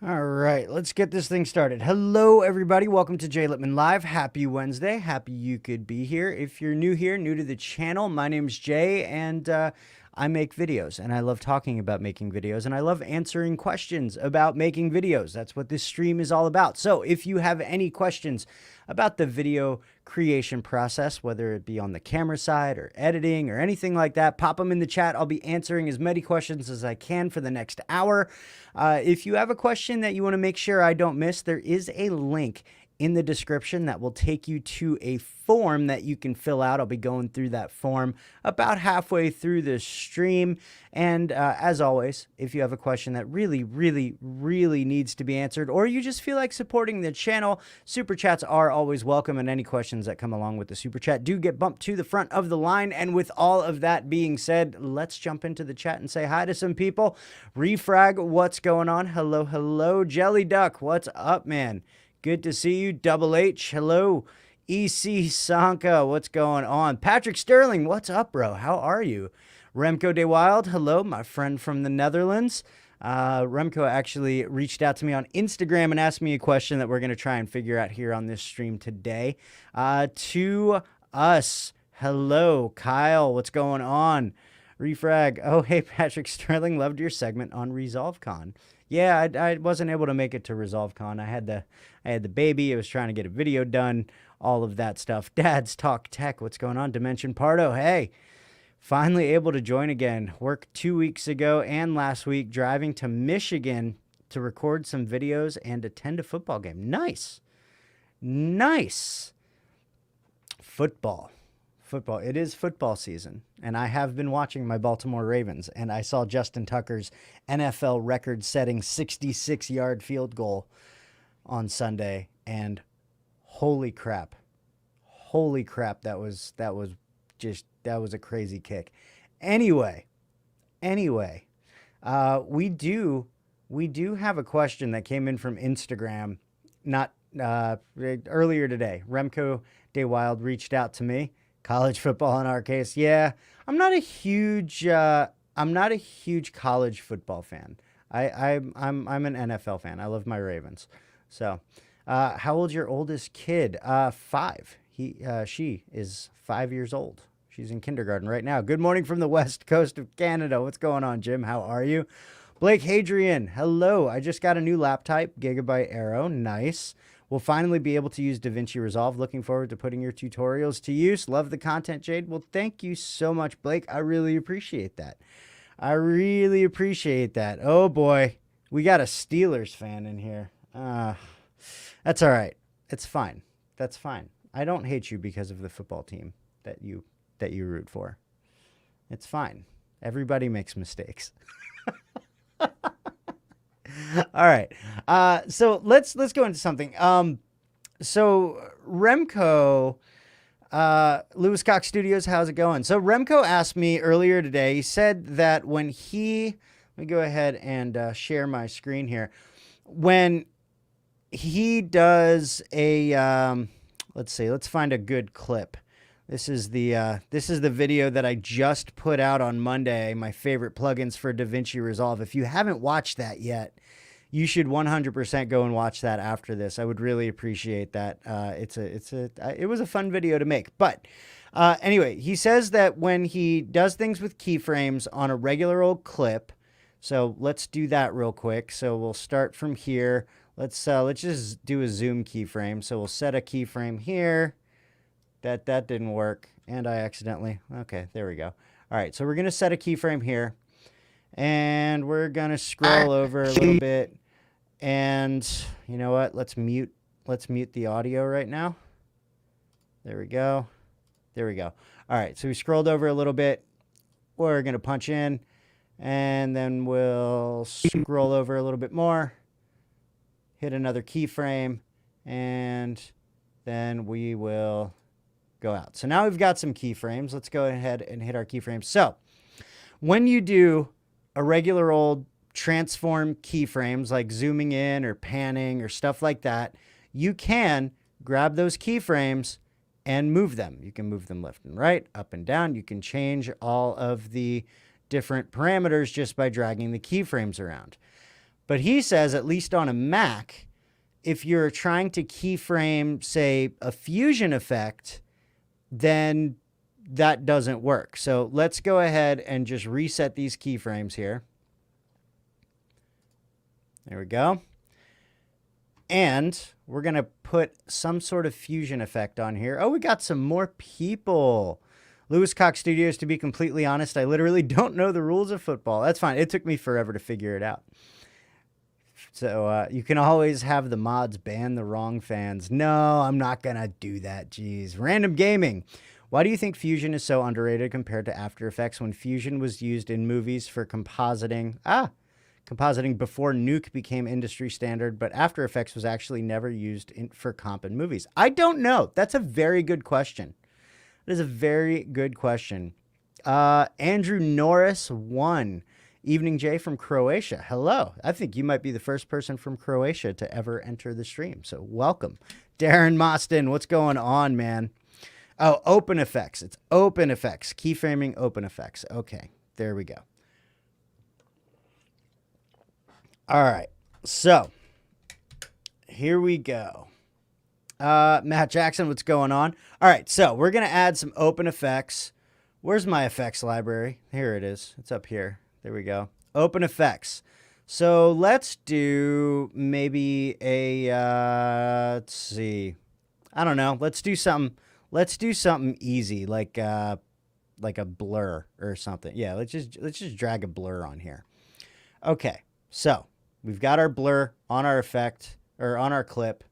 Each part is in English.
All right, let's get this thing started. Hello, everybody. Welcome to J. Lippman Live. Happy Wednesday. Happy you could be here. If you're new here, new to the channel, my name's Jay, and I make videos, and I love talking about making videos, and I love answering questions about making videos. That's what this stream is all about. So if you have any questions about the video creation process, whether it be on the camera side or editing or anything like that, pop them in the chat. I'll be answering as many questions as I can for the next hour. If you have a question that you want to make sure I don't miss, there is a link in the description that will take you to a form that you can fill out. I'll be going through that form about halfway through the stream. And as always, if you have a question that really needs to be answered, or you just feel like supporting the channel, super chats are always welcome, and any questions that come along with the super chat do get bumped to the front of the line. And with all of that being said, let's jump into the chat and say hi to some people. Refrag, what's going on? Hello. Jelly Duck, what's up, man? Good to see you. Double H, hello. EC Sanka, what's going on? Patrick Sterling, what's up, bro? How are you? Remco De Wild, hello, my friend from the Netherlands. Remco actually reached out to me on Instagram and asked me a question that we're going to try and figure out here on this stream today. To us, hello. Kyle, what's going on? Refrag, oh, hey, Patrick Sterling, loved your segment on ResolveCon. Yeah, I wasn't able to make it to ResolveCon. I had the baby. I was trying to get a video done, all of that stuff. Dad's Talk Tech. What's going on? Dimension Pardo. Hey, finally able to join again. Worked 2 weeks ago and last week, driving to Michigan to record some videos and attend a football game. Nice. Football. It is football season, and I have been watching my Baltimore Ravens, and I saw Justin Tucker's NFL record-setting 66-yard field goal on Sunday, and holy crap, that was a crazy kick. Anyway, we do have a question that came in from Instagram, not earlier today. Remco De Wild reached out to me. College football in our case. Yeah, I'm not a huge college football fan. I'm an NFL fan. I love my Ravens. So, how old's your oldest kid? 5. She is 5 years old. She's in kindergarten right now. Good morning from the west coast of Canada. What's going on, Jim? How are you? Blake Hadrian, hello. I just got a new laptop, Gigabyte Aero. Nice. We'll finally be able to use DaVinci Resolve. Looking forward to putting your tutorials to use. Love the content, Jade. Well, thank you so much, Blake. I really appreciate that. Oh, boy. We got a Steelers fan in here. That's all right. It's fine. That's fine. I don't hate you because of the football team that you root for. It's fine. Everybody makes mistakes. All right. So let's go into something. So Remco, Lewis Cox Studios, how's it going? So Remco asked me earlier today, he said that let me go ahead and share my screen here. When he does let's find a good clip. This is the video that I just put out on Monday, my favorite plugins for DaVinci Resolve. If you haven't watched that yet, you should 100% go and watch that after this. I would really appreciate that. It was a fun video to make. But anyway, he says that when he does things with keyframes on a regular old clip, so let's do that real quick. So we'll start from here. Let's just do a zoom keyframe. So we'll set a keyframe here. That didn't work, and I accidentally, okay, there we go. All right, so we're going to set a keyframe here, and we're going to scroll over a little bit, and you know what, let's mute the audio right now. There we go. All right, so we scrolled over a little bit. We're going to punch in, and then we'll scroll over a little bit more, hit another keyframe, and then we will go out. So now we've got some keyframes. Let's go ahead and hit our keyframes. So when you do a regular old transform keyframes, like zooming in or panning or stuff like that, you can grab those keyframes and move them. You can move them left and right, up and down. You can change all of the different parameters just by dragging the keyframes around. But he says, at least on a Mac, if you're trying to keyframe, say, a fusion effect, then that doesn't work. So let's go ahead and just reset these keyframes here. There we go. And we're going to put some sort of fusion effect on here. Oh, we got some more people. Lewis Cox Studios, to be completely honest, I literally don't know the rules of football. That's fine. It took me forever to figure it out. So you can always have the mods ban the wrong fans. No, I'm not going to do that. Jeez. Random Gaming. Why do you think Fusion is so underrated compared to After Effects when Fusion was used in movies for compositing? Compositing before Nuke became industry standard, but After Effects was actually never used for comp in movies. I don't know. That's a very good question. That is a very good question. Andrew Norris 1. Evening Jay from Croatia. Hello. I think you might be the first person from Croatia to ever enter the stream, so welcome. Darren Moston, what's going on, man? Oh, Open Effects. It's Open Effects. Keyframing Open Effects. Okay, there we go. All right, so here we go. Matt Jackson, what's going on? All right, so we're going to add some Open Effects. Where's my effects library? Here it is. It's up here. There we go. Open Effects. So let's do maybe a, let's see. I don't know. Let's do something easy, like a blur or something. Yeah, let's just drag a blur on here. Okay, so we've got our blur on our effect, or on our clip.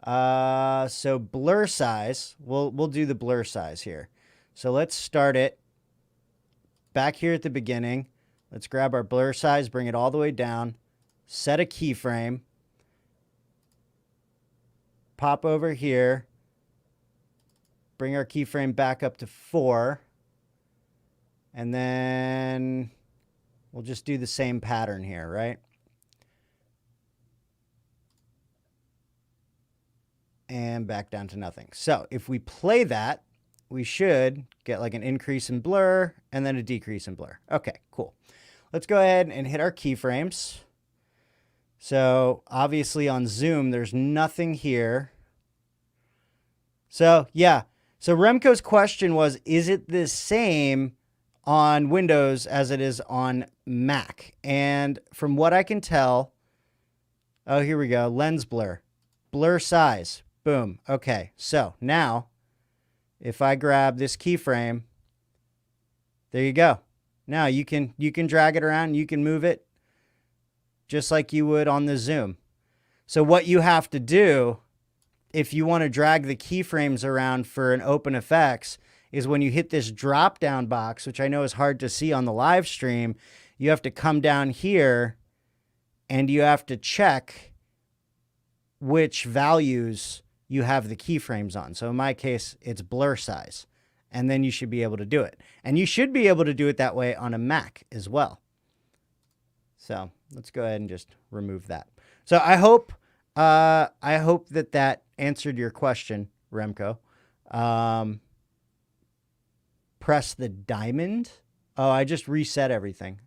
So blur size, we'll do the blur size here. So let's start it back here at the beginning. Let's grab our blur size, bring it all the way down, set a keyframe, pop over here, bring our keyframe back up to 4, and then we'll just do the same pattern here, right? And back down to nothing. So if we play that, we should get like an increase in blur and then a decrease in blur. Okay, cool. Let's go ahead and hit our keyframes. So obviously on zoom, there's nothing here. So yeah. So Remco's question was, is it the same on Windows as it is on Mac? And from what I can tell, oh, here we go. Lens blur, blur size. Boom. Okay. So now if I grab this keyframe, there you go. Now you can drag it around, you can move it just like you would on the zoom. So what you have to do if you want to drag the keyframes around for an Open Effects is when you hit this drop down box, which I know is hard to see on the live stream, you have to come down here and you have to check which values you have the keyframes on. So in my case, it's blur size. And then you should be able to do it. And you should be able to do it that way on a Mac as well. So let's go ahead and just remove that. So I hope that answered your question, Remco. Press the diamond. Oh, I just reset everything.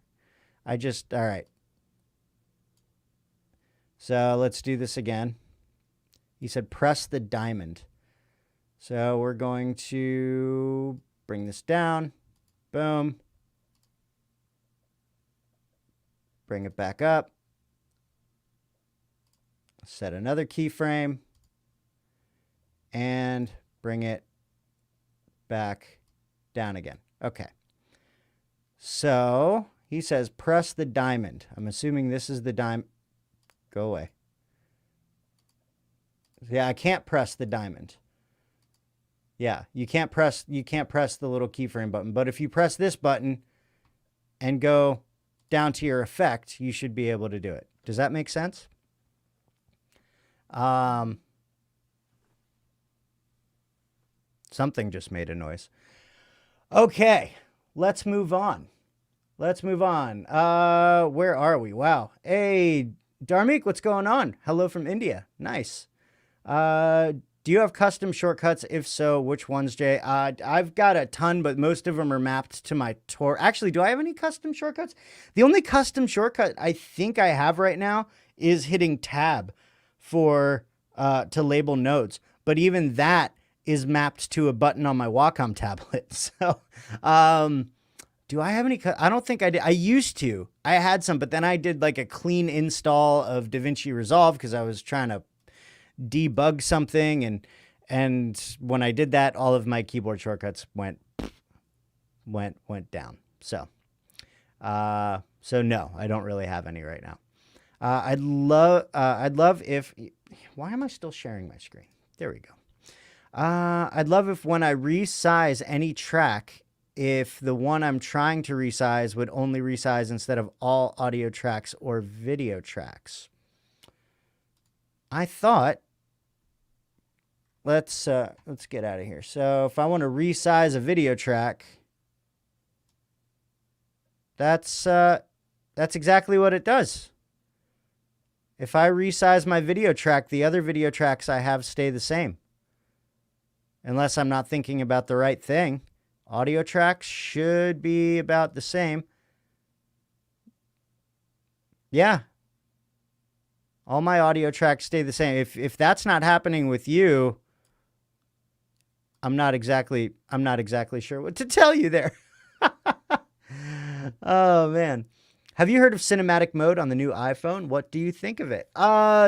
All right. So let's do this again. He said, press the diamond. So we're going to bring this down. Boom. Bring it back up. Set another keyframe. And bring it back down again. Okay. So he says, press the diamond. I'm assuming this is the diamond. Go away. Yeah, I can't press the diamond. Yeah, you can't press the little keyframe button. But if you press this button and go down to your effect, you should be able to do it. Does that make sense? Something just made a noise. Okay, let's move on. Let's move on. Where are we? Wow. Hey, Dharmeek, what's going on? Hello from India. Nice. Do you have custom shortcuts? If so, which ones, Jay? I've got a ton, but most of them are mapped to my tour. Actually, do I have any custom shortcuts? The only custom shortcut I think I have right now is hitting tab for to label nodes. But even that is mapped to a button on my Wacom tablet. So, do I have any? I don't think I did. I used to. I had some, but then I did like a clean install of DaVinci Resolve because I was trying to debug something, and when I did that, all of my keyboard shortcuts went down. So no, I don't really have any right now. I'd love if, why am I still sharing my screen? There we go. I'd love if when I resize any track, if the one I'm trying to resize would only resize instead of all audio tracks or video tracks. I thought, let's get out of here. So if I want to resize a video track, that's exactly what it does. If I resize my video track, the other video tracks I have stay the same. Unless I'm not thinking about the right thing. Audio tracks should be about the same. Yeah. All my audio tracks stay the same. If that's not happening with you, I'm not exactly sure what to tell you there. Oh man. Have you heard of cinematic mode on the new iPhone? What do you think of it?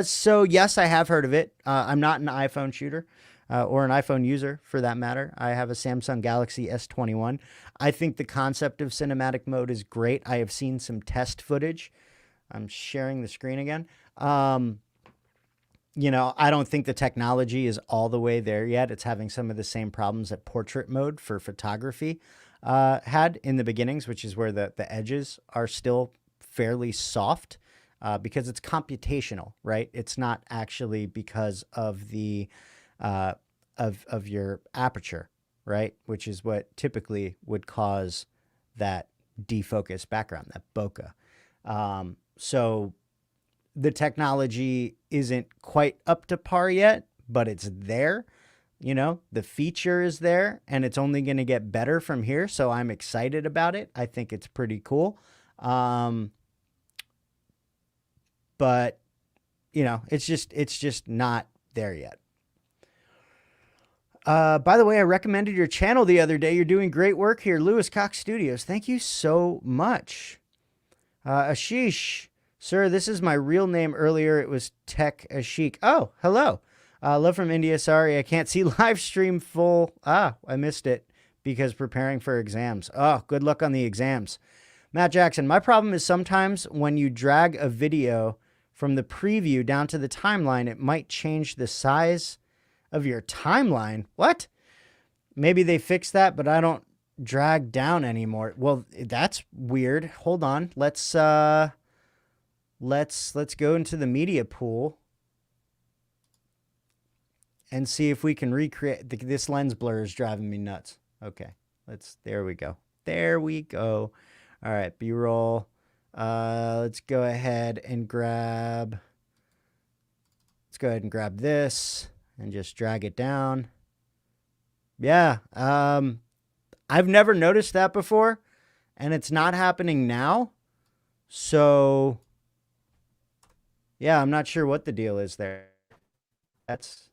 So yes, I have heard of it. I'm not an iPhone shooter. Or an iPhone user, for that matter. I have a Samsung Galaxy S21. I think the concept of cinematic mode is great. I have seen some test footage. I'm sharing the screen again. You know, I don't think the technology is all the way there yet. It's having some of the same problems that portrait mode for photography had in the beginnings, which is where the edges are still fairly soft because it's computational, right? It's not actually because of the of your aperture, right? Which is what typically would cause that defocused background, that bokeh. So the technology isn't quite up to par yet, but it's there. You know, the feature is there, and it's only going to get better from here. So I'm excited about it. I think it's pretty cool. But you know, it's just not there yet. By the way, I recommended your channel the other day. You're doing great work here. Lewis Cox Studios. Thank you so much. Ashish, sir, this is my real name. Earlier, it was Tech Ashik. Oh, hello. Love from India. Sorry, I can't see live stream full. I missed it because preparing for exams. Oh, good luck on the exams. Matt Jackson, my problem is sometimes when you drag a video from the preview down to the timeline, it might change the size of your timeline. What? Maybe they fixed that, but I don't drag down anymore. Well, that's weird. Hold on. Let's go into the media pool and see if we can recreate. This lens blur is driving me nuts. Okay. There we go. There we go. All right. B-roll. Let's go ahead and grab this and just drag it down. Yeah. I've never noticed that before, and it's not happening now. So yeah, I'm not sure what the deal is there. That's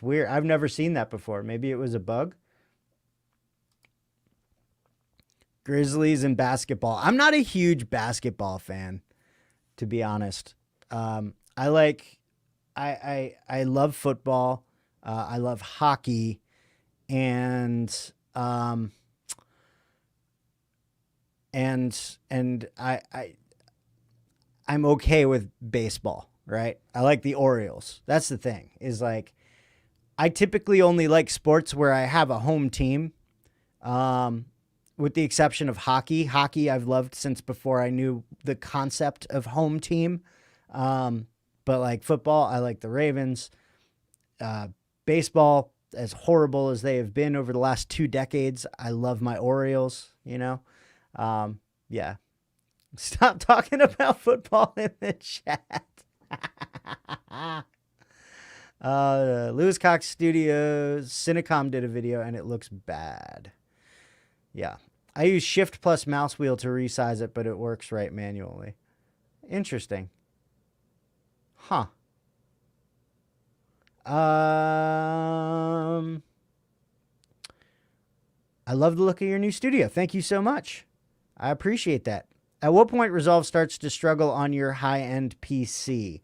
weird. I've never seen that before. Maybe it was a bug. Grizzlies and basketball. I'm not a huge basketball fan, to be honest. I love football. I love hockey, and I'm okay with baseball, right? I like the Orioles. That's the thing, is like, I typically only like sports where I have a home team, with the exception of hockey. Hockey I've loved since before I knew the concept of home team. But like football, I like the Ravens. Baseball, as horrible as they have been over the last 2 decades, I love my Orioles, you know? Yeah. Stop talking about football in the chat. Lewis Cox Studios, Cinecom did a video and it looks bad. Yeah. I use Shift plus mouse wheel to resize it, but it works right manually. Interesting. Huh. I love the look of your new studio. Thank you so much. I appreciate that. At what point Resolve starts to struggle on your high-end PC?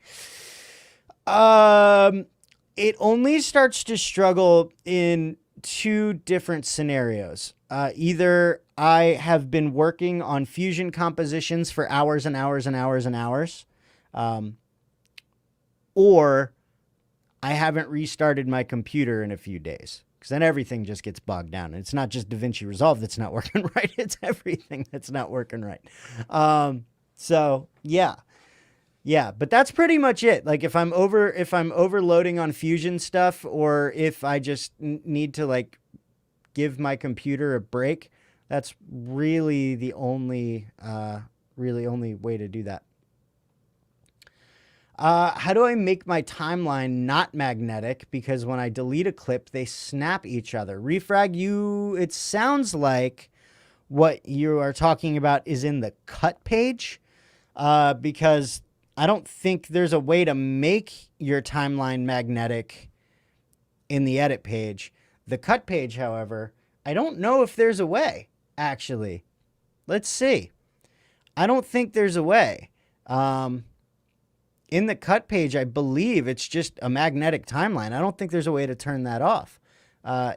It only starts to struggle in two different scenarios. Either I have been working on fusion compositions for hours and hours and hours and hours, or I haven't restarted my computer in a few days, because then everything just gets bogged down. And it's not just DaVinci Resolve that's not working right. It's everything that's not working right. So yeah. Yeah, but that's pretty much it. Like if I'm overloading on Fusion stuff, or if I just need to like give my computer a break, that's really the only way to do that. How do I make my timeline not magnetic? Because when I delete a clip, they snap each other. Refrag, it sounds like what you are talking about is in the cut page, because I don't think there's a way to make your timeline magnetic in the edit page. The cut page, however, I don't know if there's a way, actually. Let's see. I don't think there's a way. In the cut page, I believe it's just a magnetic timeline. I don't think there's a way to turn that off.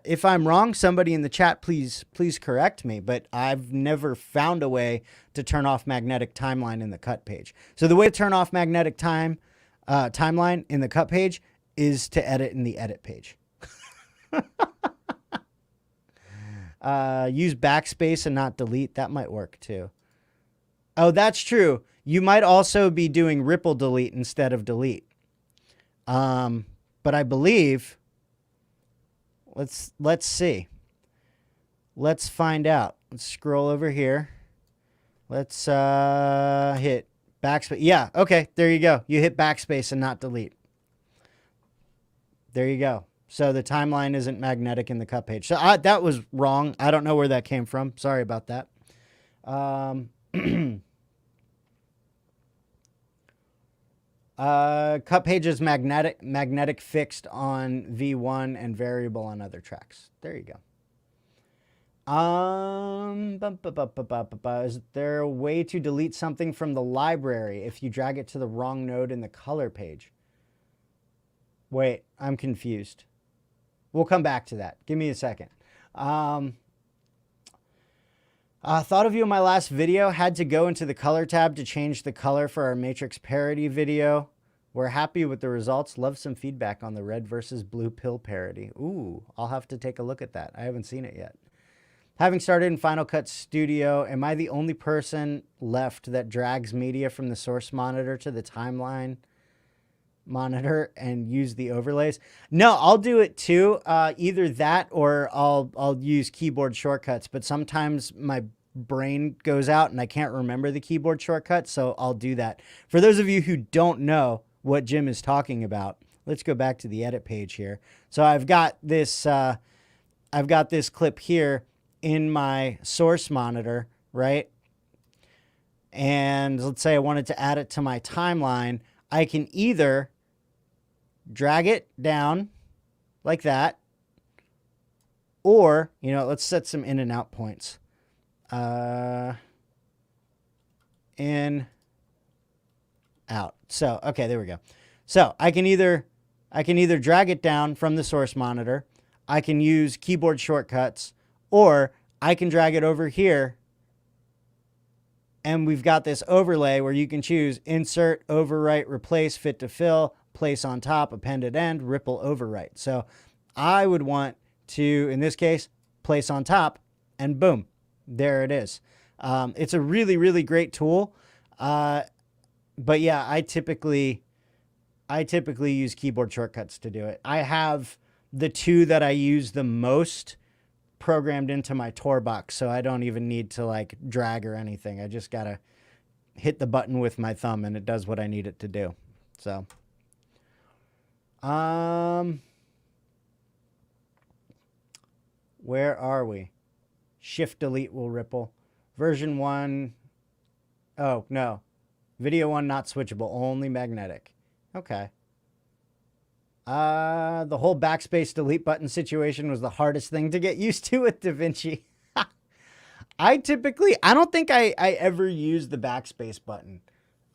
If I'm wrong, somebody in the chat, please correct me, but I've never found a way to turn off magnetic timeline in the cut page. So the way to turn off magnetic timeline in the cut page is to edit in the edit page. Use backspace and not delete. That might work too. Oh, that's true. You might also be doing ripple delete instead of delete. But I believe... Let's see. Let's find out. Let's scroll over here. Let's hit backspace. Yeah, okay, there you go. You hit backspace and not delete. There you go. So the timeline isn't magnetic in the cut page. So that was wrong. I don't know where that came from. Sorry about that. Cut page is magnetic fixed on V1 and variable on other tracks. There you go. Is there a way to delete something from the library if you drag it to the wrong node in the color page? Wait, I'm confused. We'll come back to that. Give me a second. Thought of you in my last video. Had to go into the color tab to change the color for our matrix parody video. We're happy with the results. Love some feedback on the red versus blue pill parody. Ooh, I'll have to take a look at that. I haven't seen it yet. Having started in Final Cut Studio, am I the only person left that drags media from the source monitor to the timeline monitor and use the overlays? No, I'll do it too. Either that or I'll use keyboard shortcuts, but sometimes my brain goes out and I can't remember the keyboard shortcut, so I'll do that. For those of you who don't know what Jim is talking about, let's go back to the edit page here. So I've got this clip here in my source monitor, right? And let's say I wanted to add it to my timeline. I can either drag it down like that, or, let's set some in and out points. In, out. So, okay, there we go. So I can either drag it down from the source monitor, I can use keyboard shortcuts, or I can drag it over here, and we've got this overlay where you can choose insert, overwrite, replace, fit to fill, place on top, append at end, ripple, overwrite. So I would want to, in this case, place on top, and boom, there it is. It's a really, really great tool. But yeah, I typically use keyboard shortcuts to do it. I have the two that I use the most programmed into my Tor box, so I don't even need to like drag or anything. I just gotta hit the button with my thumb and it does what I need it to do. So Where are we? Shift delete will ripple. Version 1. Oh, no. Video 1 not switchable, only magnetic. Okay. The whole backspace delete button situation was the hardest thing to get used to with DaVinci. I don't think I ever use the backspace button.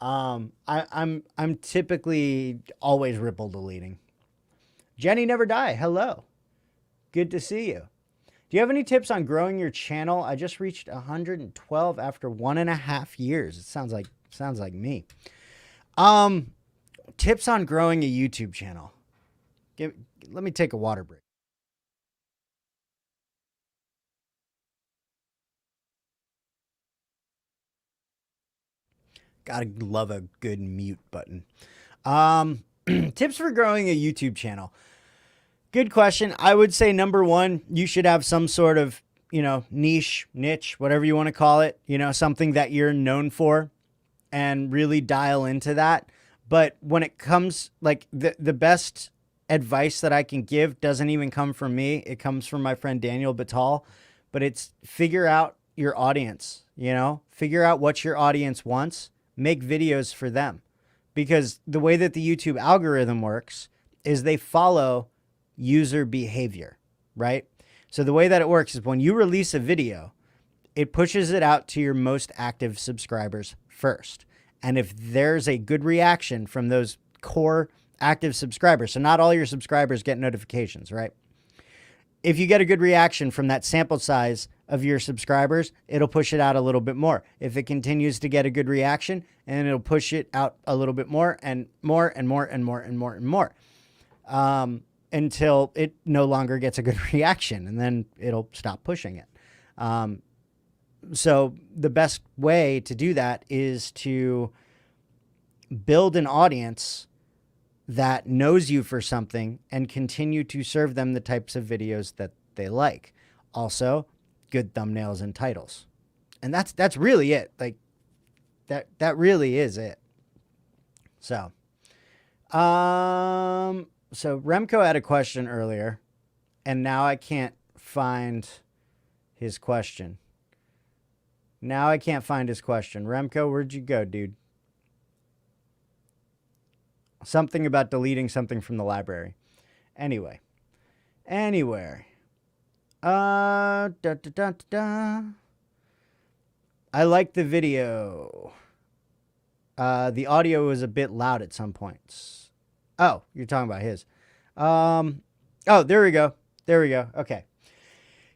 I'm typically always ripple deleting. Jenny Never Die, hello. Good to see you. Do you have any tips on growing your channel? I just reached 112 after 1.5 years. It sounds like me. Tips on growing a YouTube channel. Let me take a water break. Gotta love a good mute button. Tips for growing a YouTube channel. Good question. I would say number one, you should have some sort of, niche, whatever you want to call it, something that you're known for and really dial into that. But when it comes, like the best advice that I can give doesn't even come from me. It comes from my friend Daniel Batal, but it's figure out your audience, figure out what your audience wants, make videos for them. Because the way that the YouTube algorithm works is they follow user behavior, right? So the way that it works is when you release a video, it pushes it out to your most active subscribers first. And if there's a good reaction from those core active subscribers, so not all your subscribers get notifications, right? If you get a good reaction from that sample size of your subscribers, it'll push it out a little bit more. If it continues to get a good reaction, and it'll push it out a little bit more and more and more and more and more and more. Until it no longer gets a good reaction, and then it'll stop pushing it. So the best way to do that is to build an audience that knows you for something and continue to serve them the types of videos that they like. Also, good thumbnails and titles. And that's really it. Like that really is it. So, So Remco had a question earlier, and now I can't find his question. Remco, where'd you go, dude? Something about deleting something from the library. Anyway. I like the video. The audio was a bit loud at some points. Oh, you're talking about his. Oh, there we go. Okay.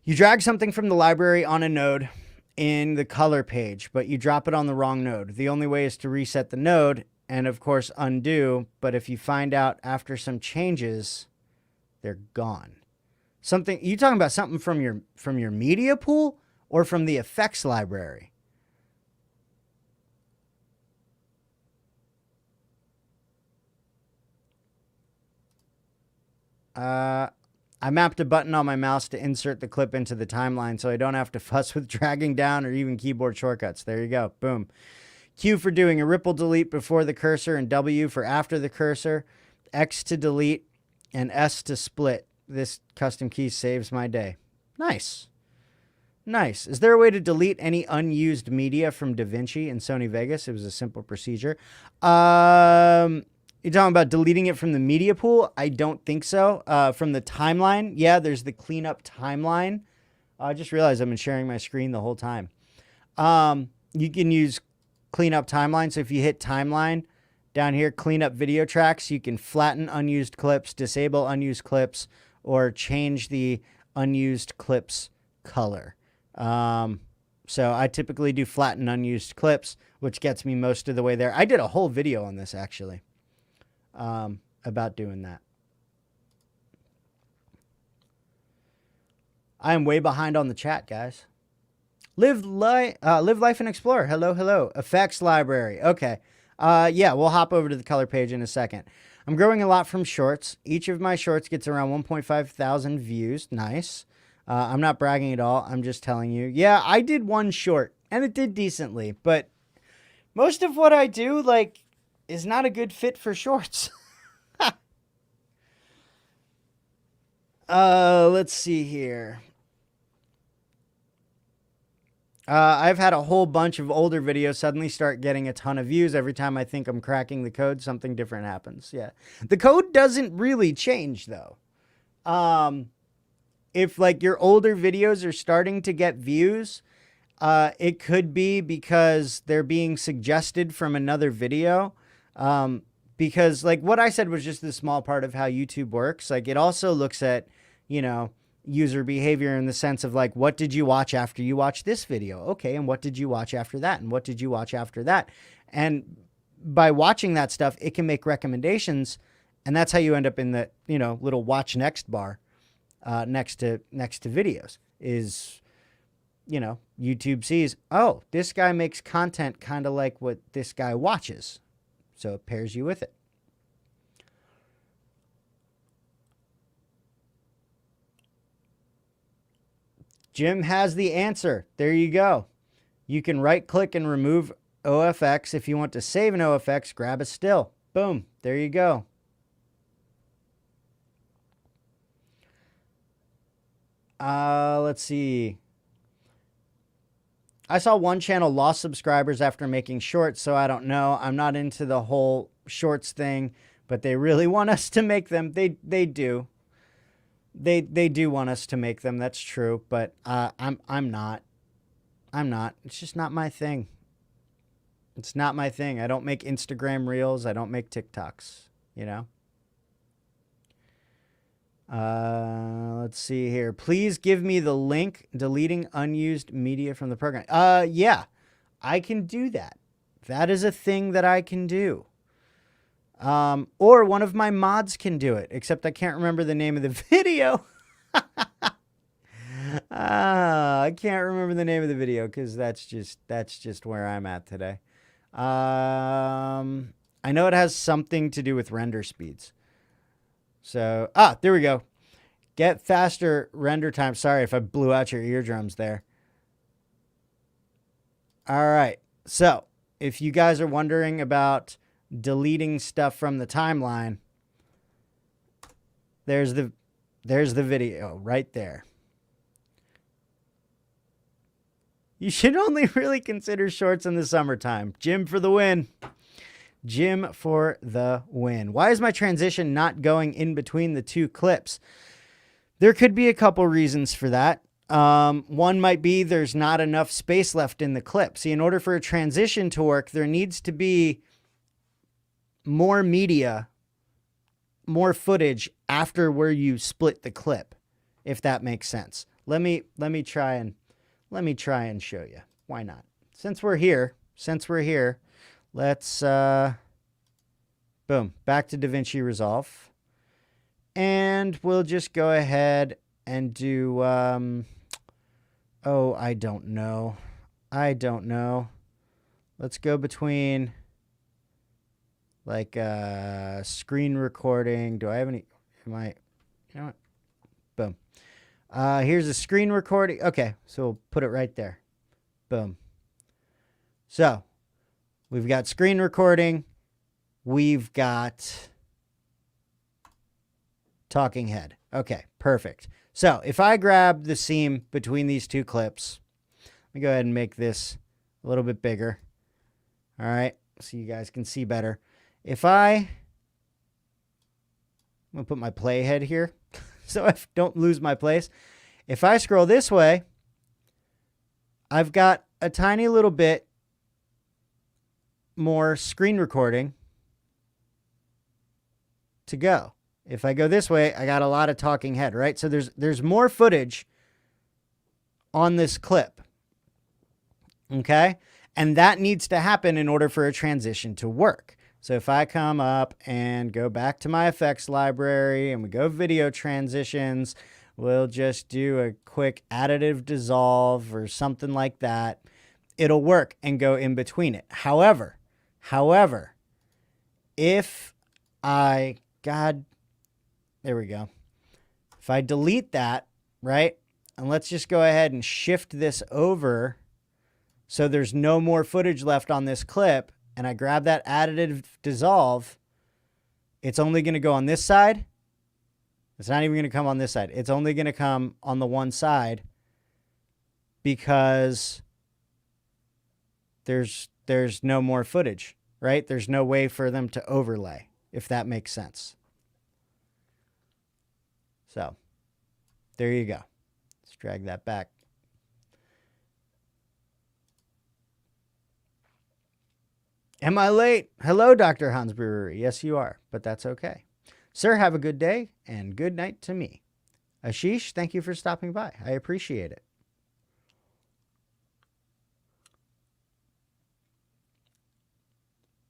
You drag something from the library on a node in the color page, but you drop it on the wrong node. The only way is to reset the node and, of course, undo. But if you find out after some changes, they're gone. You talking about something from your media pool or from the effects library? I mapped a button on my mouse to insert the clip into the timeline so I don't have to fuss with dragging down or even keyboard shortcuts. There you go. Boom. Q for doing a ripple delete before the cursor and W for after the cursor, X to delete, and S to split. This custom key saves my day. Nice. Is there a way to delete any unused media from DaVinci in Sony Vegas? It was a simple procedure. You're talking about deleting it from the media pool? I don't think so. From the timeline, yeah, there's the cleanup timeline. I just realized I've been sharing my screen the whole time. You can use cleanup timeline. So if you hit timeline down here, cleanup video tracks, you can flatten unused clips, disable unused clips, or change the unused clips color. So I typically do flatten unused clips, which gets me most of the way there. I did a whole video on this actually. About doing that. I am way behind on the chat, guys. Live life and explore. Hello. Effects library. Okay. Yeah, we'll hop over to the color page in a second. I'm growing a lot from shorts. Each of my shorts gets around 1.5 thousand views. Nice. I'm not bragging at all. I'm just telling you. Yeah, I did one short and it did decently, but most of what I do, is not a good fit for shorts. Let's see here. I've had a whole bunch of older videos suddenly start getting a ton of views. Every time I think I'm cracking the code, something different happens. Yeah. The code doesn't really change though. If like your older videos are starting to get views, it could be because they're being suggested from another video. Because like what I said was just the small part of how YouTube works. Like it also looks at, you know, user behavior in the sense of like, what did you watch after you watched this video? Okay. And what did you watch after that? And what did you watch after that? And by watching that stuff, it can make recommendations. And that's how you end up in the, you know, little watch next bar, next to videos is, you know, YouTube sees, oh, this guy makes content kind of like what this guy watches. So it pairs you with it. Jim has the answer. There you go. You can right click and remove OFX. If you want to save an OFX, grab a still. Boom. There you go. Let's see. I saw one channel lost subscribers after making shorts, so I don't know. I'm not into the whole shorts thing, but they really want us to make them. They do. They do want us to make them. That's true, but I'm not. I'm not. It's just not my thing. It's not my thing. I don't make Instagram reels. I don't make TikToks, you know? Let's see here. Please give me the link deleting unused media from the program. Yeah, I can do that. That is a thing that I can do. Or one of my mods can do it, except I can't remember the name of the video. I can't remember the name of the video because that's just where I'm at today. I know it has something to do with render speeds. So, there we go. Get faster render time. Sorry if I blew out your eardrums there. All right. So, if you guys are wondering about deleting stuff from the timeline, there's the video right there. You should only really consider shorts in the summertime. Jim for the win. Jim for the win. Why is my transition not going in between the two clips? There could be a couple reasons for that. One might be there's not enough space left in the clip. See, in order for a transition to work, there needs to be more media, more footage after where you split the clip, if that makes sense. Let me try and show you. Why not? Since we're here, let's boom, back to DaVinci Resolve. And we'll just go ahead and do oh, I don't know. Let's go between like screen recording. Do I have any you know what? Boom. Here's a screen recording. Okay, so we'll put it right there. Boom. So we've got screen recording. We've got talking head. Okay, perfect. So if I grab the seam between these two clips, let me go ahead and make this a little bit bigger. All right, so you guys can see better. I'm going to put my play head here so I don't lose my place. If I scroll this way, I've got a tiny little bit more screen recording to go. If I go this way, I got a lot of talking head, right? So there's more footage on this clip, okay? And that needs to happen in order for a transition to work. So if I come up and go back to my effects library and we go video transitions, we'll just do a quick additive dissolve or something like that. It'll work and go in between it. However, if I, there we go. If I delete that, right? And let's just go ahead and shift this over so there's no more footage left on this clip. And I grab that additive dissolve. It's only going to go on this side It's not even going to come on this side. It's only going to come on the one side because there's no more footage, right? There's no way for them to overlay, if that makes sense. So there you go. Let's drag that back. Am I late? Hello, Dr. Hans Brewery. Yes, you are, but that's okay. Sir, have a good day and good night to me. Ashish, thank you for stopping by. I appreciate it.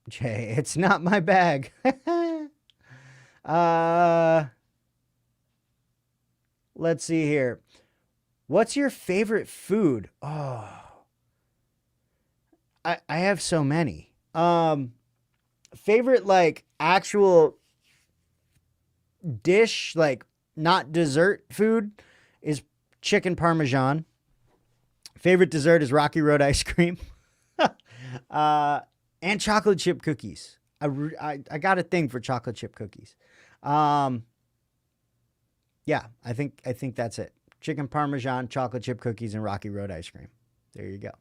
Jay, it's not my bag. Let's see here. What's your favorite food? Oh, I have so many. Favorite, like, actual dish, like not dessert food, is chicken parmesan. Favorite dessert is Rocky Road ice cream. And chocolate chip cookies. I got a thing for chocolate chip cookies. Yeah, I think that's it. Chicken parmesan, chocolate chip cookies, and Rocky Road ice cream. There you go.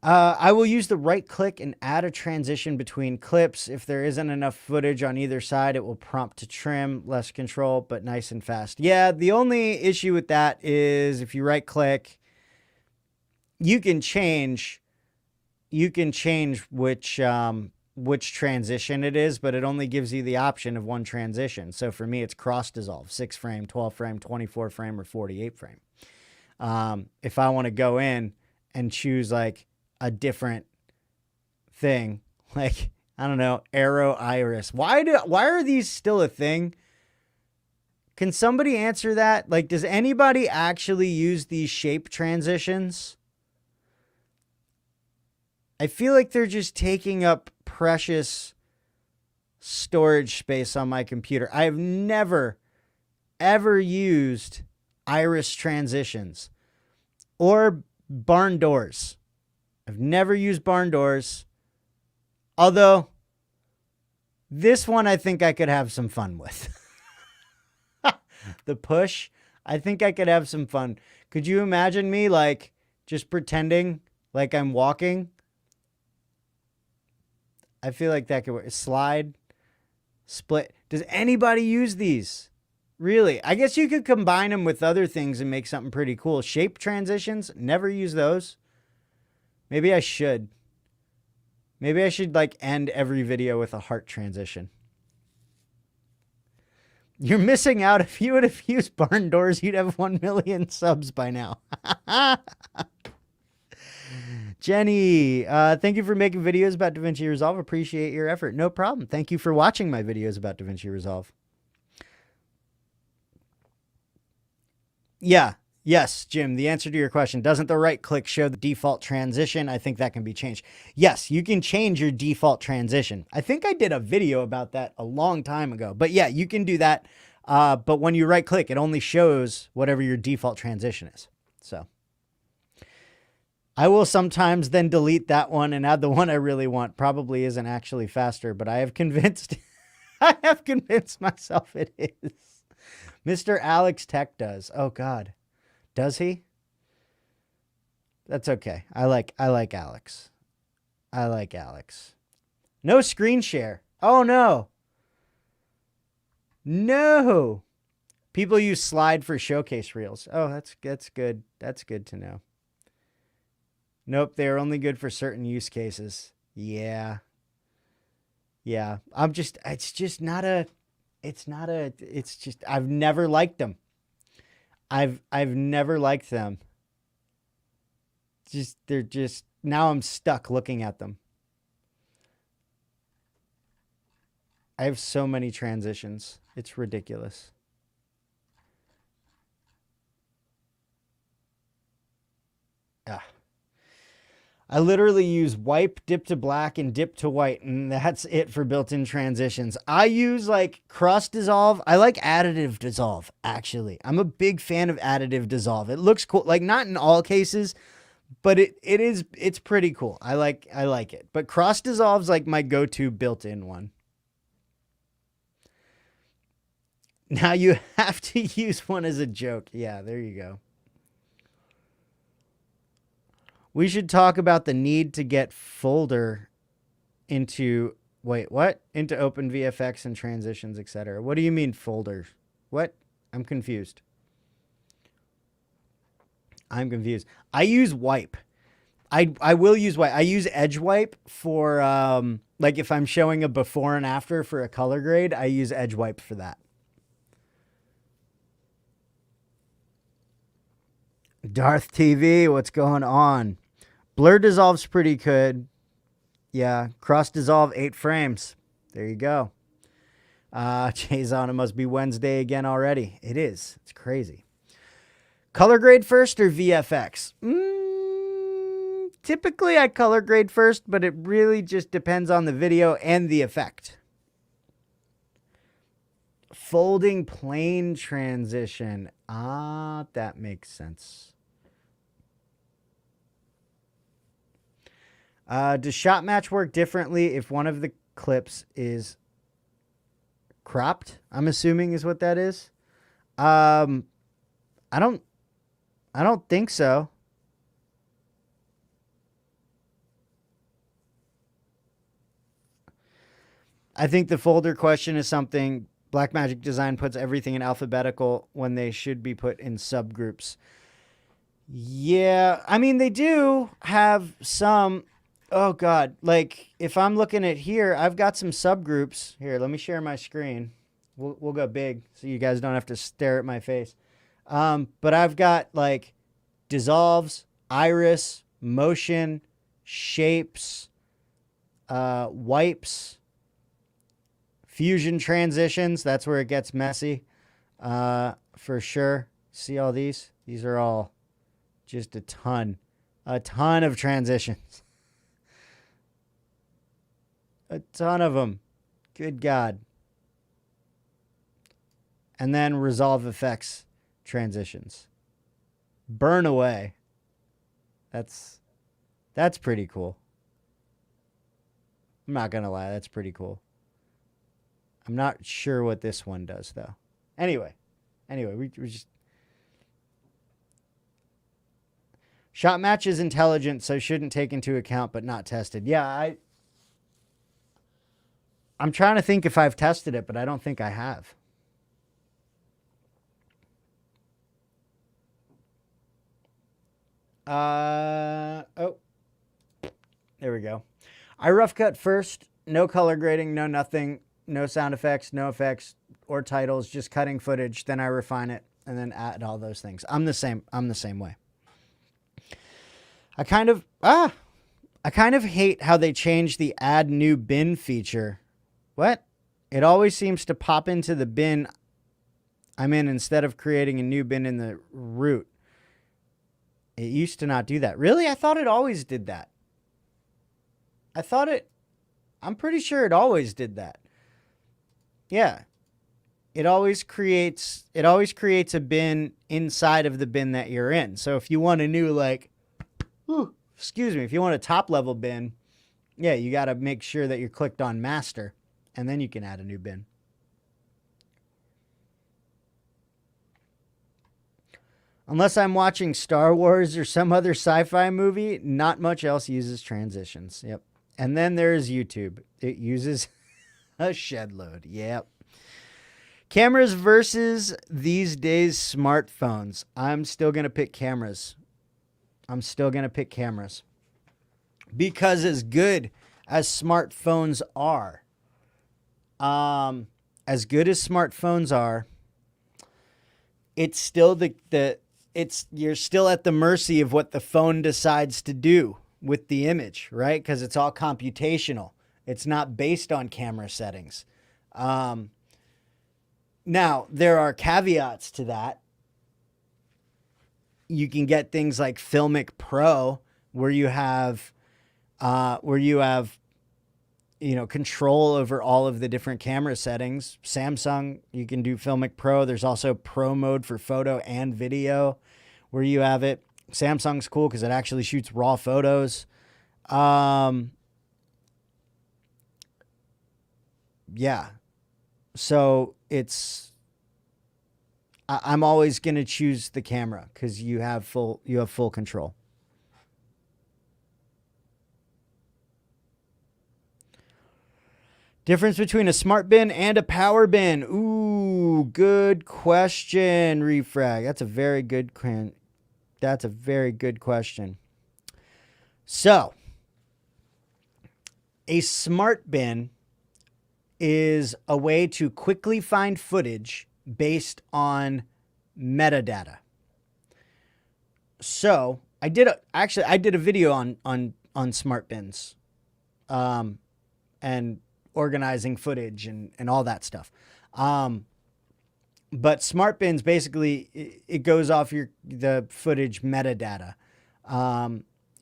I will use the right click and add a transition between clips. If there isn't enough footage on either side, it will prompt to trim. Less control, but nice and fast. Yeah, the only issue with that is if you right click, you can change which transition it is, but it only gives you the option of one transition. So for me, it's cross dissolve, 6 frame, 12 frame, 24 frame, or 48 frame. If I want to go in and choose like a different thing, like, I don't know, arrow iris. Why are these still a thing? Can somebody answer that? Like, does anybody actually use these shape transitions? I feel like they're just taking up precious storage space on my computer. I've never, ever used iris transitions or barn doors. I've never used barn doors. Although, this one I think I could have some fun with. The push, I think I could have some fun. Could you imagine me, like, just pretending like I'm walking? I feel like that could work. Slide, split. Does anybody use these? Really? I guess you could combine them with other things and make something pretty cool. Shape transitions, never use those. Maybe I should. Maybe I should, like, end every video with a heart transition. You're missing out. If you would have used barn doors, you'd have 1 million subs by now. Jenny, thank you for making videos about DaVinci Resolve. Appreciate your effort. No problem. Thank you for watching my videos about DaVinci Resolve. Yeah. Yes, Jim, the answer to your question, doesn't the right click show the default transition? I think that can be changed. Yes, you can change your default transition. I think I did a video about that a long time ago. But yeah, you can do that. But when you right click, it only shows whatever your default transition is. So I will sometimes then delete that one and add the one I really want. Probably isn't actually faster, but I have convinced myself it is. Mr. Alex Tech does. Oh God. Does he? That's okay. I like Alex. I like Alex. No screen share. Oh no. No. People use Slide for showcase reels. Oh, that's good. That's good to know. Nope, they're only good for certain use cases. Yeah. Yeah. It's just I've never liked them. I've never liked them. Now I'm stuck looking at them. I have so many transitions. It's ridiculous. Ah. I literally use wipe, dip to black, and dip to white, and that's it for built-in transitions. I use like cross dissolve. I like additive dissolve, actually. I'm a big fan of additive dissolve. It looks cool. Like, not in all cases, but it's pretty cool. I like it. But cross dissolve's like my go-to built-in one. Now you have to use one as a joke. Yeah, there you go. We should talk about the need to get folder into, wait, what? Into OpenVFX and transitions, etc. What do you mean folder? What? I'm confused. I'm confused. I use wipe. I will use wipe. I use edge wipe for like if I'm showing a before and after for a color grade, I use edge wipe for that. Darth TV, what's going on? Blur dissolve's pretty good. Yeah, cross dissolve 8 frames. There you go. Jay's on. It must be Wednesday again already. It is. It's crazy. Color grade first or VFX? Typically, I color grade first, but it really just depends on the video and the effect. Folding plane transition. Ah, that makes sense. Does shot match work differently if one of the clips is cropped? I'm assuming is what that is. I don't think so. I think the folder question is something Blackmagic Design puts everything in alphabetical when they should be put in subgroups. Yeah, I mean, they do have some. Oh, God. Like, if I'm looking at here, I've got some subgroups. Here, let me share my screen. We'll go big so you guys don't have to stare at my face. But I've got, like, dissolves, iris, motion, shapes, wipes, fusion transitions. That's where it gets messy, for sure. See all these? These are all just a ton of transitions. A ton of them. Good God. And then resolve effects transitions. Burn away. That's pretty cool. I'm not going to lie. That's pretty cool. I'm not sure what this one does, though. Anyway, we just... Shot match is intelligent, so shouldn't take into account, but not tested. Yeah, I'm trying to think if I've tested it, but I don't think I have. Oh, there we go. I rough cut first, no color grading, no nothing, no sound effects, no effects or titles, just cutting footage. Then I refine it and then add all those things. I'm the same way. I kind of hate how they changed the add new bin feature. What? It always seems to pop into the bin I'm in instead of creating a new bin in the root. It used to not do that. Really? I thought it always did that. I'm pretty sure it always did that. Yeah. It always creates a bin inside of the bin that you're in. So if you want a new, like, if you want a top level bin, yeah, you got to make sure that you're clicked on master and then you can add a new bin. Unless I'm watching Star Wars or some other sci-fi movie, not much else uses transitions. Yep. And then there's YouTube. It uses a shed load. Yep. Cameras versus these days smartphones. I'm still going to pick cameras. Because as good as smartphones are, it's still you're still at the mercy of what the phone decides to do with the image, right? Because it's all computational. It's not based on camera settings. Now, there are caveats to that. You can get things like Filmic Pro, where you have control over all of the different camera settings. Samsung, you can do Filmic Pro. There's also Pro mode for photo and video where you have it. Samsung's cool because it actually shoots raw photos. Yeah. So it's I'm always going to choose the camera because you have full control. Difference between a smart bin and a power bin. Ooh, good question, Refrag. That's a very good question. So, a smart bin is a way to quickly find footage based on metadata. So, I did a video on smart bins, and organizing footage and all that stuff. But smart bins, basically, it goes off the footage metadata.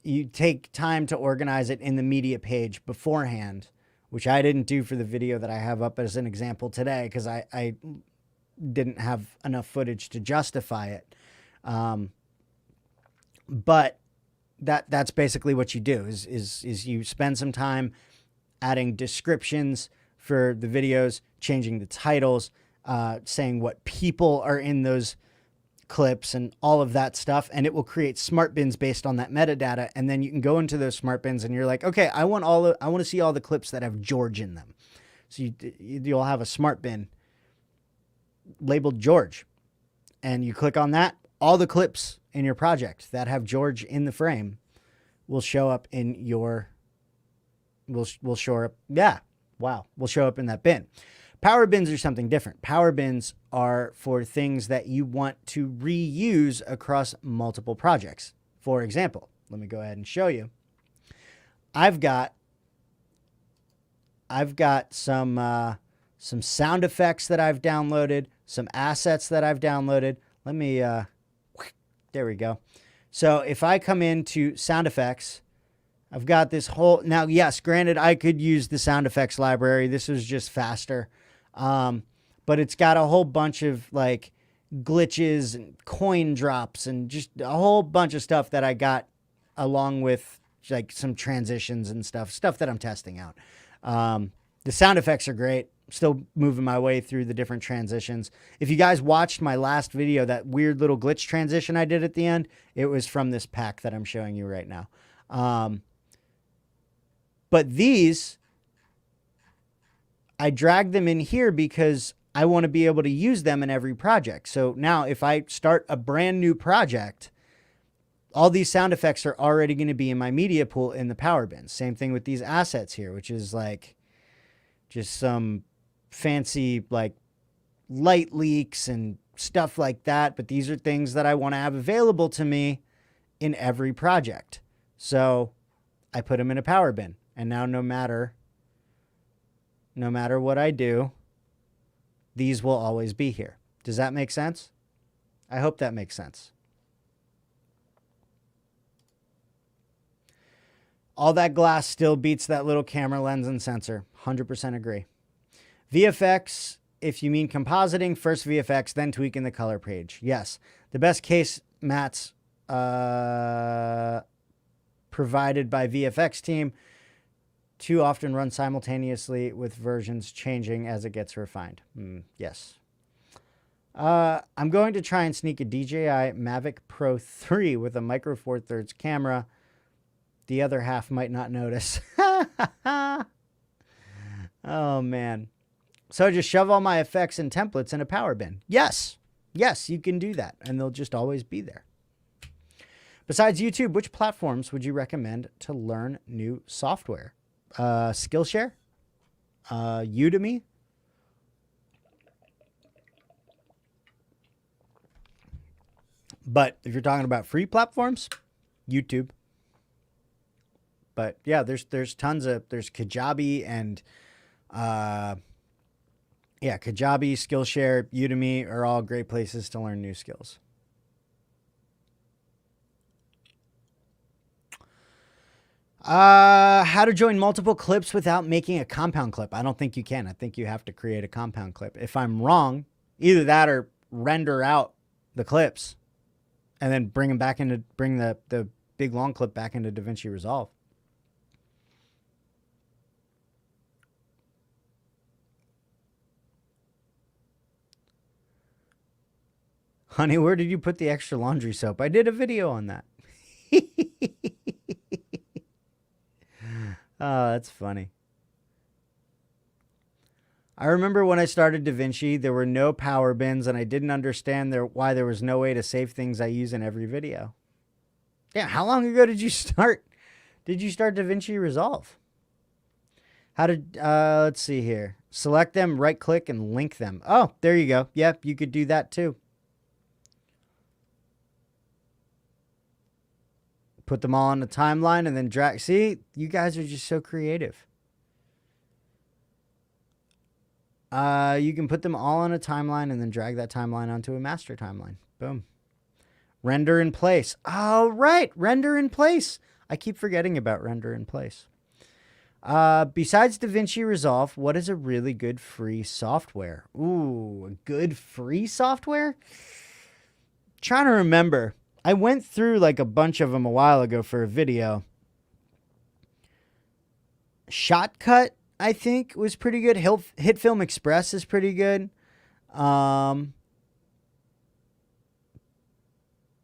You take time to organize it in the media page beforehand, which I didn't do for the video that I have up as an example today because I didn't have enough footage to justify it. But that's basically what you do is you spend some time adding descriptions for the videos, changing the titles, saying what people are in those clips and all of that stuff. And it will create smart bins based on that metadata. And then you can go into those smart bins and you're like, okay, I want to see all the clips that have George in them. So you'll have a smart bin labeled George, and you click on that. All the clips in your project that have George in the frame will show up in your will show up. Yeah. Wow. Will show up in that bin. Power bins are something different. Power bins are for things that you want to reuse across multiple projects. For example, let me go ahead and show you. I've got some sound effects that I've downloaded, some assets that I've downloaded. Let me, there we go. So if I come into sound effects, I've got this whole, now, yes, granted, I could use the sound effects library. This was just faster. But it's got a whole bunch of like glitches and coin drops and just a whole bunch of stuff that I got along with like some transitions and stuff that I'm testing out. The sound effects are great. Still moving my way through the different transitions. If you guys watched my last video, that weird little glitch transition I did at the end, it was from this pack that I'm showing you right now. But these, I dragged them in here because I want to be able to use them in every project. So now if I start a brand new project, all these sound effects are already going to be in my media pool in the power bin. Same thing with these assets here, which is like just some fancy like light leaks and stuff like that. But these are things that I want to have available to me in every project. So I put them in a power bin. And now no matter what I do, these will always be here. Does that make sense? I hope that makes sense. All that glass still beats that little camera lens and sensor. 100% agree. VFX, if you mean compositing, first VFX, then tweaking the color page. Yes. The best case mats provided by VFX team too often run simultaneously with versions changing as it gets refined. Yes. I'm going to try and sneak a DJI Mavic Pro 3 with a Micro Four Thirds camera. The other half might not notice. Oh, man. So just shove all my effects and templates in a power bin. Yes. Yes, you can do that, and they'll just always be there. Besides YouTube, which platforms would you recommend to learn new software? Skillshare, Udemy, but if you're talking about free platforms, YouTube. But yeah, there's tons of, there's Kajabi and Kajabi, Skillshare, Udemy are all great places to learn new skills. How to join multiple clips without making a compound clip. I don't think you can. I think you have to create a compound clip. If I'm wrong, either that or render out the clips and then bring the big long clip back into DaVinci Resolve. Honey, where did you put the extra laundry soap? I did a video on that. Oh, that's funny. I remember when I started DaVinci, there were no power bins, and I didn't understand why there was no way to save things I use in every video. Yeah, how long ago did you start? Did you start DaVinci Resolve? How did, let's see here. Select them, right click, and link them. Oh, there you go. Yep, you could do that too. Put them all on the timeline and then drag. See, you guys are just so creative. You can put them all on a timeline and then drag that timeline onto a master timeline. Boom. Render in place. Oh, right. Render in place. I keep forgetting about render in place. Besides DaVinci Resolve, what is a really good free software? Ooh, a good free software? Trying to remember. I went through like a bunch of them a while ago for a video. Shotcut, I think, was pretty good. Hit Film Express is pretty good. But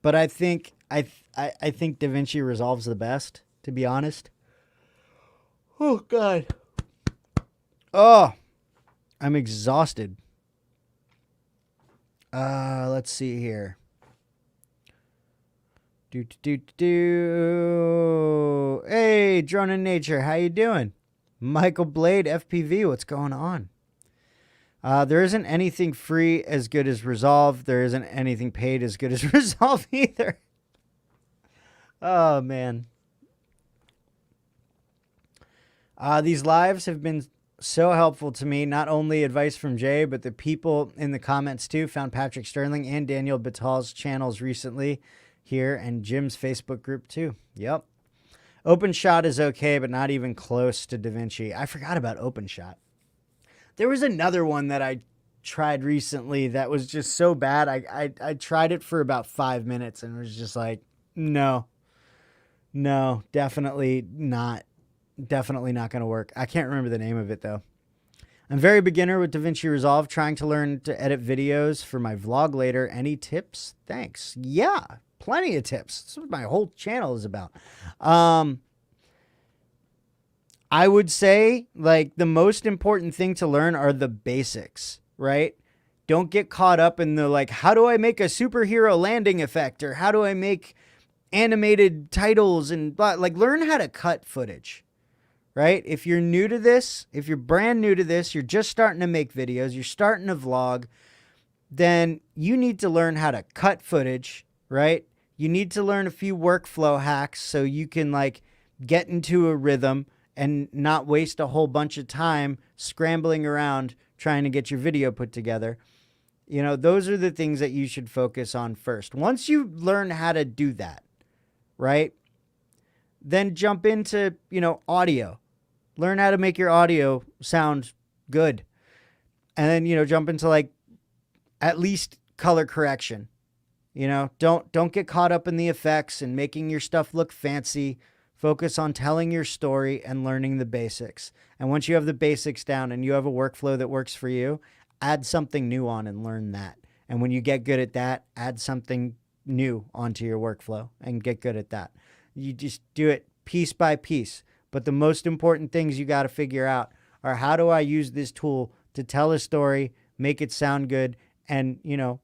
I think I think DaVinci Resolve's the best, to be honest. Oh God. Oh, I'm exhausted. Let's see here. Hey, Drone in Nature, how you doing? Michael Blade, FPV, what's going on? There isn't anything free as good as Resolve. There isn't anything paid as good as Resolve either. Oh, man. These lives have been so helpful to me. Not only advice from Jay, but the people in the comments too. Found Patrick Sterling and Daniel Batal's channels recently here, and Jim's Facebook group too. Yep. OpenShot is okay, but not even close to DaVinci. I forgot about OpenShot. There was another one that I tried recently that was just so bad. I tried it for about 5 minutes and was just like, no, definitely not. Definitely not going to work. I can't remember the name of it though. I'm very beginner with DaVinci Resolve, trying to learn to edit videos for my vlog later. Any tips? Thanks. Yeah, plenty of tips. That's what my whole channel is about. I would say like the most important thing to learn are the basics, right? Don't get caught up in the like, how do I make a superhero landing effect? Or how do I make animated titles and blah? Like learn how to cut footage, right? If you're new to this, if you're brand new to this, you're just starting to make videos, you're starting to vlog, then you need to learn how to cut footage, right? You need to learn a few workflow hacks so you can like get into a rhythm and not waste a whole bunch of time scrambling around trying to get your video put together. You know, those are the things that you should focus on first. Once you learn how to do that, right? Then jump into, you know, audio. Learn how to make your audio sound good. And then, you know, jump into like at least color correction. You know, don't get caught up in the effects and making your stuff look fancy. Focus on telling your story and learning the basics. And once you have the basics down and you have a workflow that works for you, add something new on and learn that. And when you get good at that, add something new onto your workflow and get good at that. You just do it piece by piece. But the most important things you got to figure out are how do I use this tool to tell a story, make it sound good, and, you know,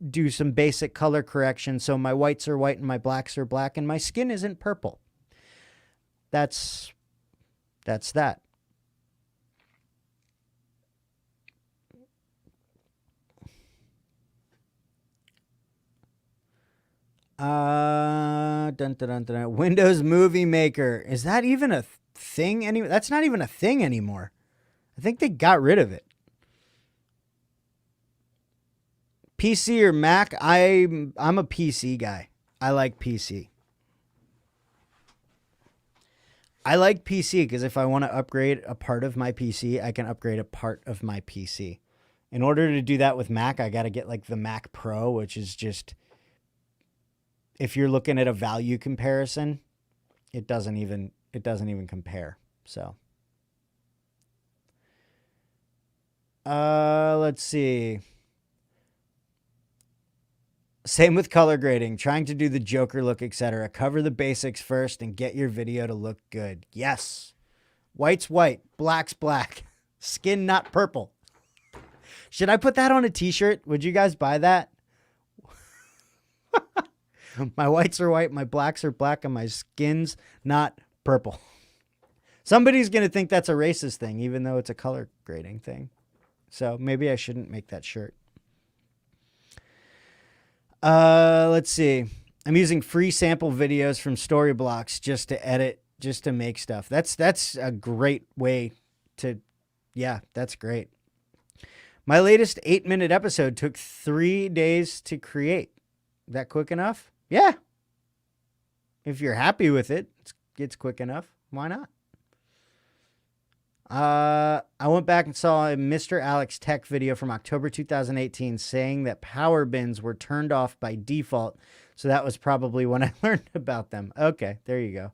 do some basic color correction so my whites are white and my blacks are black and my skin isn't purple. That's that. Windows Movie Maker. Is that even a thing anymore? That's not even a thing anymore. I think they got rid of it. PC or Mac? I'm a PC guy. I like PC. I like PC because if I want to upgrade a part of my PC, I can upgrade a part of my PC. In order to do that with Mac, I got to get like the Mac Pro, which is just, if you're looking at a value comparison, it doesn't even compare. So, let's see. Same with color grading, trying to do the Joker look, etc. Cover the basics first and get your video to look good. Yes. White's white, black's black. Skin not purple. Should I put that on a t-shirt? Would you guys buy that? My whites are white, my blacks are black, and my skin's not purple. Somebody's going to think that's a racist thing, even though it's a color grading thing. So maybe I shouldn't make that shirt. Let's see. I'm using free sample videos from Storyblocks just to edit, just to make stuff. That's a great way to, yeah, that's great. My latest 8-minute episode took 3 days to create. That quick enough? Yeah. If you're happy with it, it's quick enough. Why not? I went back and saw a Mr. Alex Tech video from October 2018 saying that power bins were turned off by default. So that was probably when I learned about them. Okay, there you go.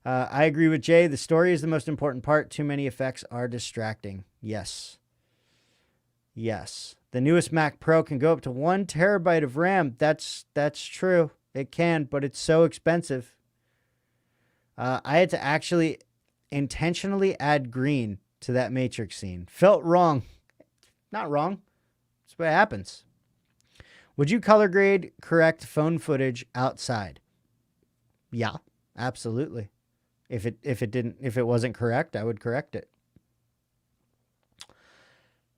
I agree with Jay. The story is the most important part. Too many effects are distracting. Yes. Yes. The newest Mac Pro can go up to 1 terabyte of RAM. That's true. It can, but it's so expensive. I had to actually intentionally add green to that Matrix scene. Felt wrong. Not wrong. That's what happens. Would you color grade correct phone footage outside? Yeah, absolutely. If it wasn't correct, I would correct it.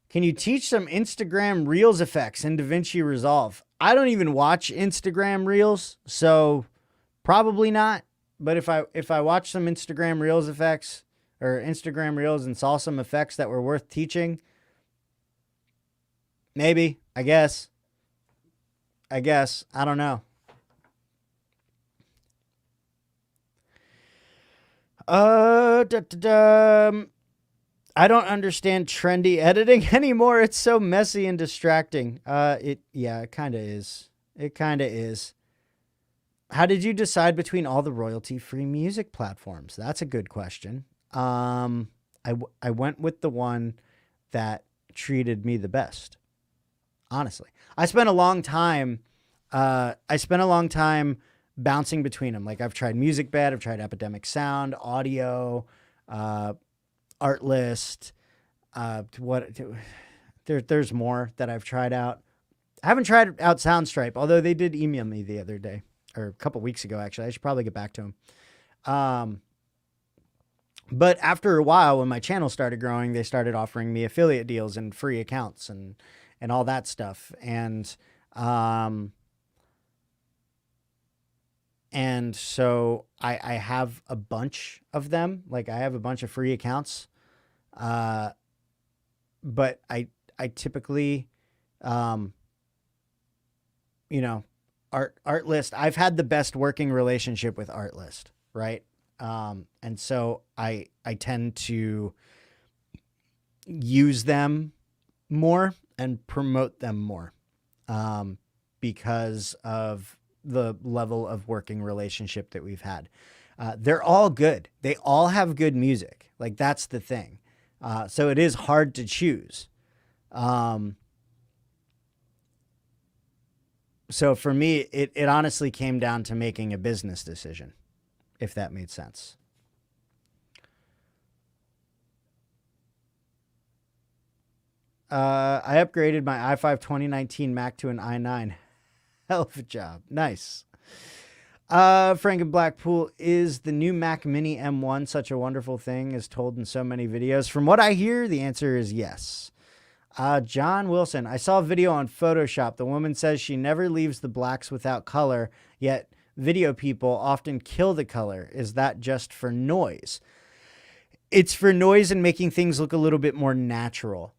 Can you teach some Instagram Reels effects in DaVinci Resolve? I don't even watch Instagram Reels, so probably not. But if I watch some Instagram Reels effects or Instagram Reels and saw some effects that were worth teaching, maybe, I guess. I don't know. I don't understand trendy editing anymore. It's so messy and distracting. It kind of is. It kind of is. How did you decide between all the royalty-free music platforms? That's a good question. I went with the one that treated me the best. Honestly, I spent a long time bouncing between them. Like I've tried MusicBed, I've tried Epidemic Sound, Audio, Artlist. There's more that I've tried out. I haven't tried out Soundstripe, although they did email me the other day, or a couple weeks ago, actually. I should probably get back to them. But after a while, when my channel started growing, they started offering me affiliate deals and free accounts and all that stuff. And so I have a bunch of them. Like I have a bunch of free accounts. But I typically, Artlist, I've had the best working relationship with Artlist, right? And so I tend to use them more and promote them more, because of the level of working relationship that we've had. They're all good. They all have good music. Like that's the thing. So it is hard to choose. So for me, it honestly came down to making a business decision, if that made sense. I upgraded my i5 2019 Mac to an i9. Hell of a job. Nice. Frank in Blackpool, is the new Mac Mini M1 such a wonderful thing as told in so many videos? From what I hear, the answer is yes. John Wilson, I saw a video on Photoshop. The woman says she never leaves the blacks without color, yet video people often kill the color. Is that just for noise? It's for noise and making things look a little bit more natural.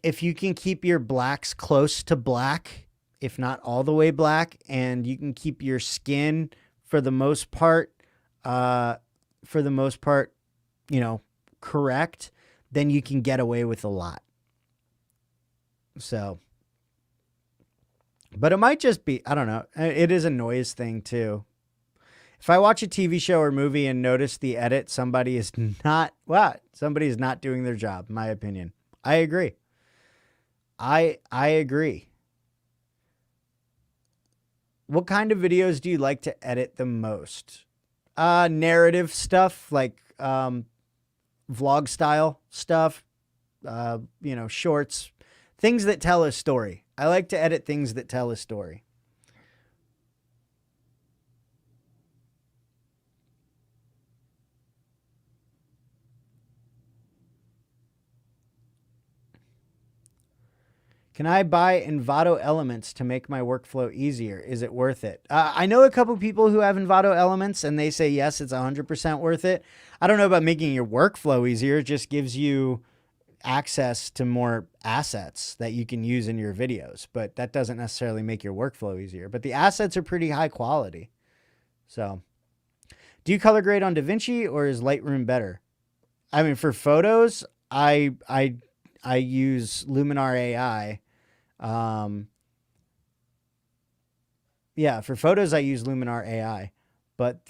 If you can keep your blacks close to black, if not all the way black, and you can keep your skin for the most part, correct, then you can get away with a lot. So, but it might just be, I don't know. It is a noise thing too. If I watch a TV show or movie and notice the edit, somebody is not doing their job, in my opinion. I agree. I agree. What kind of videos do you like to edit the most? Narrative stuff, like vlog style stuff, shorts, things that tell a story. I like to edit things that tell a story. Can I buy Envato Elements to make my workflow easier? Is it worth it? I know a couple people who have Envato Elements and they say, yes, it's 100% worth it. I don't know about making your workflow easier. It just gives you access to more assets that you can use in your videos, but that doesn't necessarily make your workflow easier. But the assets are pretty high quality. So do you color grade on DaVinci or is Lightroom better? I mean, for photos, I use Luminar AI. Yeah, for photos I use Luminar AI, but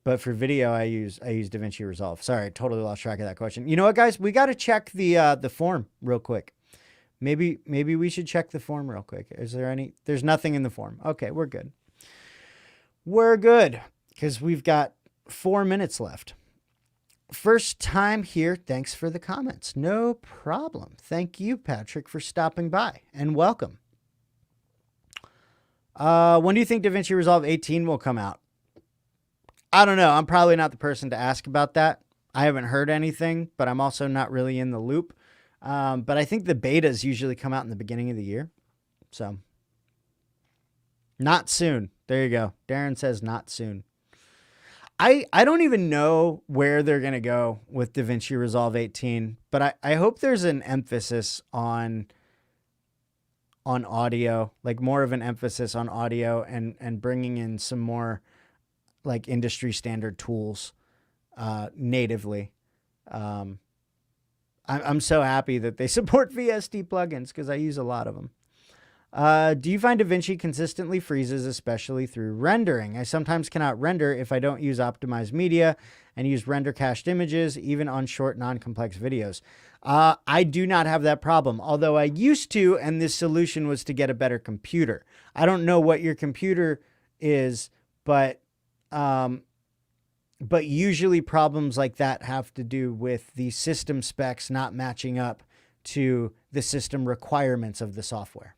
but for video I use DaVinci Resolve. Sorry, I totally lost track of that question. You know what, guys? We got to check the form real quick. Maybe we should check the form real quick. Is there any? There's nothing in the form. Okay, we're good. We're good because we've got 4 minutes left. First time here. Thanks for the comments. No problem. Thank you, Patrick, for stopping by and welcome. When do you think DaVinci Resolve 18 will come out? I don't know. I'm probably not the person to ask about that. I haven't heard anything, but I'm also not really in the loop. But I think the betas usually come out in the beginning of the year. So not soon. There you go. Darren says not soon. I don't even know where they're going to go with DaVinci Resolve 18, but I hope there's an emphasis on audio, like more of an emphasis on audio and bringing in some more like industry standard tools natively. I'm so happy that they support VST plugins because I use a lot of them. Do you find DaVinci consistently freezes, especially through rendering? I sometimes cannot render if I don't use optimized media and use render cached images, even on short, non-complex videos. I do not have that problem, although I used to, and this solution was to get a better computer. I don't know what your computer is, but usually problems like that have to do with the system specs not matching up to the system requirements of the software.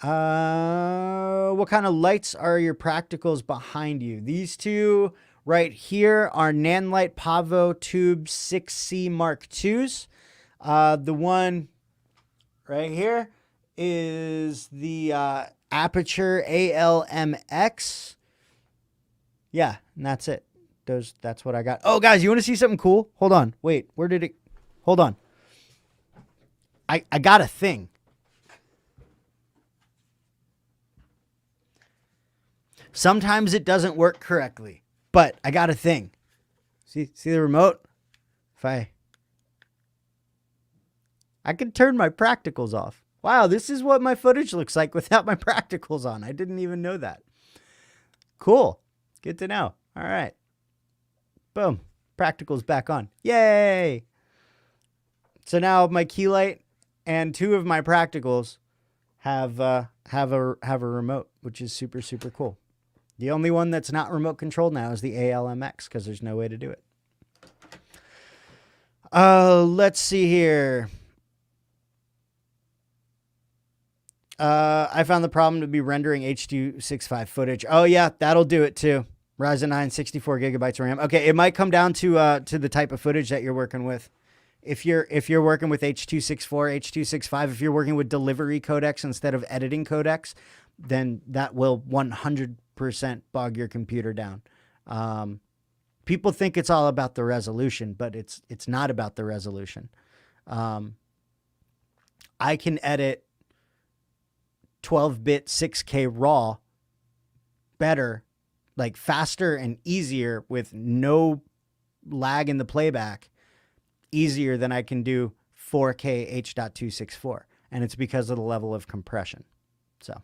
What kind of lights are your practicals behind you? These two right here are Nanlite Pavo Tube 6C Mark IIs. The one right here is the Aperture ALMX. Yeah, and that's it. That's what I got. Oh, guys, you want to see something cool? Hold on. Wait, where did it? Hold on. I got a thing. Sometimes it doesn't work correctly, but I got a thing. See the remote? If I can turn my practicals off. Wow, this is what my footage looks like without my practicals on. I didn't even know that. Cool. Good to know. All right. Boom. Practicals back on. Yay. So now my key light and two of my practicals have a remote, which is super, super cool. The only one that's not remote controlled now is the ALMX because there's no way to do it. Let's see here. I found the problem to be rendering H.265 footage. Oh yeah, that'll do it too. Ryzen 9, 64 gigabytes of RAM. Okay, it might come down to the type of footage that you're working with. If you're working with H.264, H.265, if you're working with delivery codecs instead of editing codecs, then that will 100% bog your computer down. People think it's all about the resolution, but it's not about the resolution. I can edit 12-bit 6K RAW better, like faster and easier with no lag in the playback, easier than I can do 4K H.264. And it's because of the level of compression. So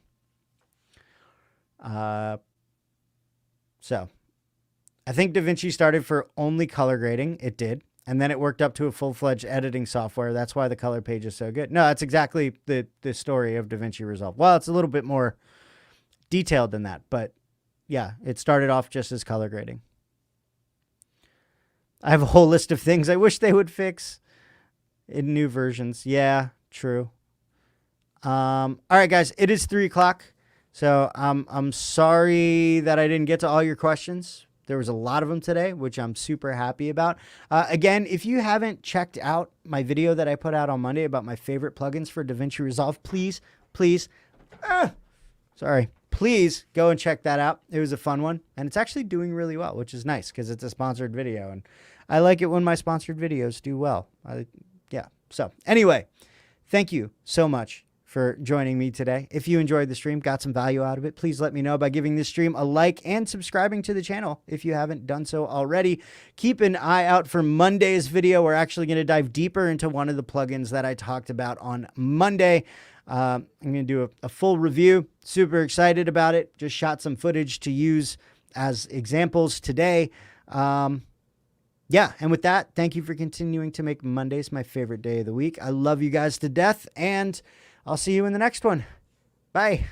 I think DaVinci started for only color grading. It did. And then it worked up to a full-fledged editing software. That's why the color page is so good. No, that's exactly the story of DaVinci Resolve. Well, it's a little bit more detailed than that, but yeah, it started off just as color grading. I have a whole list of things I wish they would fix in new versions. Yeah, true. All right, guys, it is 3 o'clock. So I'm sorry that I didn't get to all your questions. There was a lot of them today, which I'm super happy about. Again, if you haven't checked out my video that I put out on Monday about my favorite plugins for DaVinci Resolve, please go and check that out. It was a fun one, and it's actually doing really well, which is nice because it's a sponsored video, and I like it when my sponsored videos do well. Yeah. So anyway, thank you so much for joining me today. If you enjoyed the stream, got some value out of it, please let me know by giving this stream a like and subscribing to the channel if you haven't done so already. Keep an eye out for Monday's video. We're actually going to dive deeper into one of the plugins that I talked about on Monday. I'm going to do a full review. Super excited about it. Just shot some footage to use as examples today. Yeah, and with that, thank you for continuing to make Mondays my favorite day of the week. I love you guys to death, and I'll see you in the next one. Bye.